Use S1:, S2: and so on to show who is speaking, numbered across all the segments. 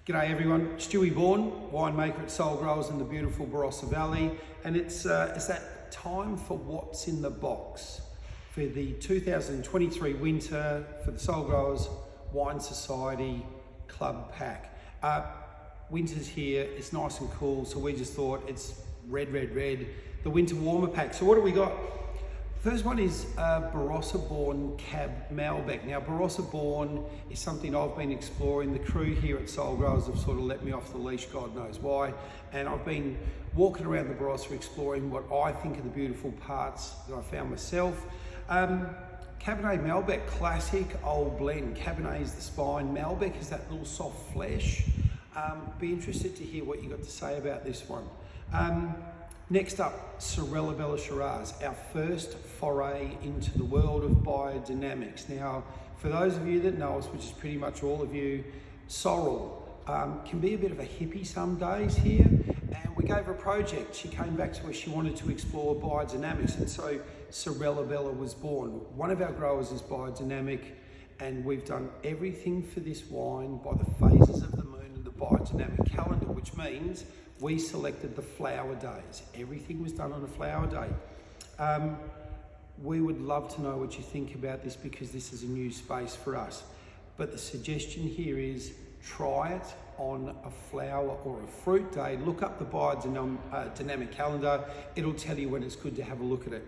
S1: G'day everyone, Stewie Bourne, winemaker at Soul Growers in the beautiful Barossa Valley, and it's that time for what's in the box for the 2023 winter for the Soul Growers Wine Society Club Pack. Winter's here, it's nice and cool, so we just thought it's red, the winter warmer pack. So what do we got? First one is Barossa Bourne Cab Malbec. Now Barossa Bourne is something I've been exploring. The crew here at Soul Growers have sort of let me off the leash, God knows why. And I've been walking around the Barossa exploring what I think are the beautiful parts that I found myself. Cabernet Malbec, classic old blend. Cabernet is the spine, Malbec is that little soft flesh. Be interested to hear what you got to say about this one. Next up, Sorella Bella Shiraz, our first foray into the world of biodynamics. Now, for those of you that know us, which is pretty much all of you, Sorrel can be a bit of a hippie some days here, and we gave her a project. She came back to us, she wanted to explore biodynamics, and so Sorella Bella was born. One of our growers is biodynamic, and we've done everything for this wine by the phases of the moon and the biodynamic calendar, which means we selected the flower days. Everything was done on a flower day. We would love to know what you think about this because this is a new space for us. But the suggestion here is try it on a flower or a fruit day. Look up the biodynamic calendar. It'll tell you when it's good to have a look at it.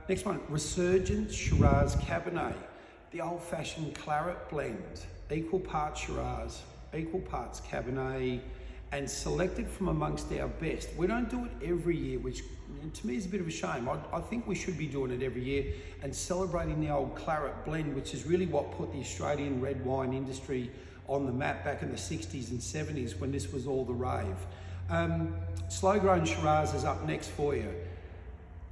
S1: Next one, Resurgent Shiraz Cabernet. The old-fashioned claret blend. Equal parts Shiraz, equal parts Cabernet, and selected from amongst our best. We don't do it every year, which to me is a bit of a shame. I think we should be doing it every year and celebrating the old claret blend, which is really what put the Australian red wine industry on the map back in the 60s and 70s when this was all the rave. Slow grown Shiraz is up next for you.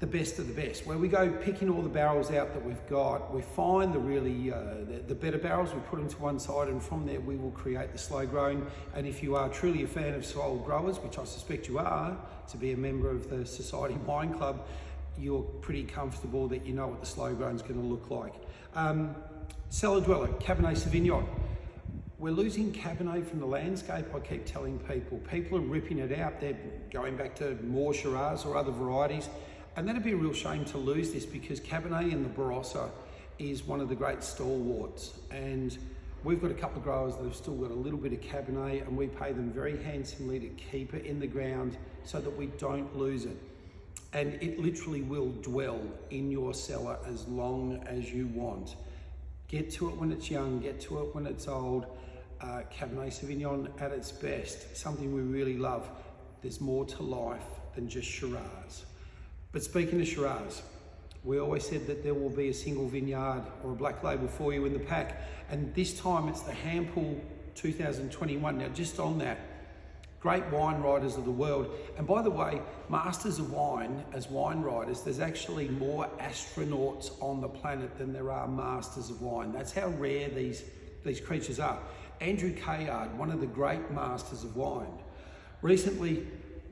S1: The best of the best, where we go picking all the barrels out that we've got. We find the better barrels, we put them to one side, and from there we will create the slow grown. And if you are truly a fan of Soul Growers, which I suspect you are, to be a member of the Society Wine Club, you're pretty comfortable that you know what the slow grown is going to look like. Cellar Dweller, Cabernet Sauvignon. We're losing Cabernet from the landscape, I keep telling people. People are ripping it out. They're going back to more Shiraz or other varieties. And that'd be a real shame to lose this because Cabernet in the Barossa is one of the great stalwarts. And we've got a couple of growers that have still got a little bit of Cabernet, and we pay them very handsomely to keep it in the ground so that we don't lose it. And it literally will dwell in your cellar as long as you want. Get to it when it's young, get to it when it's old. Cabernet Sauvignon at its best, something we really love. There's more to life than just Shiraz. But speaking of Shiraz, we always said that there will be a single vineyard or a black label for you in the pack. And this time it's the Hampel 2021. Now just on that, great wine writers of the world. And by the way, masters of wine as wine writers, there's actually more astronauts on the planet than there are masters of wine. That's how rare these creatures are. Andrew Cayard, one of the great masters of wine, recently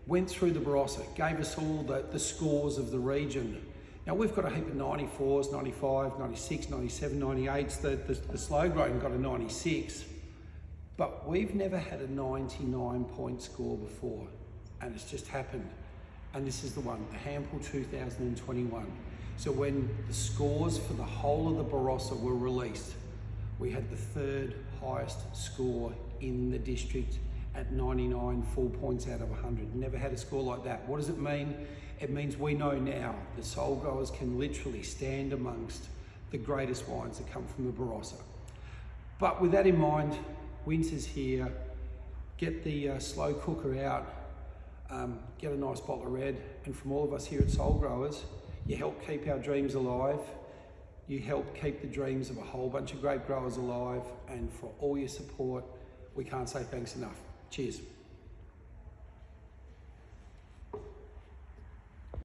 S1: went through the Barossa, gave us all the scores of the region. Now we've got a heap of 94s, 95, 96, 97, 98s. The slow grown got a 96, but we've never had a 99-point score before, and it's just happened. And this is the one, the Hampel 2021. So when the scores for the whole of the Barossa were released, we had the third highest score in the district at 99 full points out of 100. Never had a score like that. What does it mean? It means we know now that Soul Growers can literally stand amongst the greatest wines that come from the Barossa. But with that in mind, winter's here. Get the slow cooker out, get a nice bottle of red, and from all of us here at Soul Growers, you help keep our dreams alive. You help keep the dreams of a whole bunch of great growers alive, and for all your support, we can't say thanks enough. Cheers.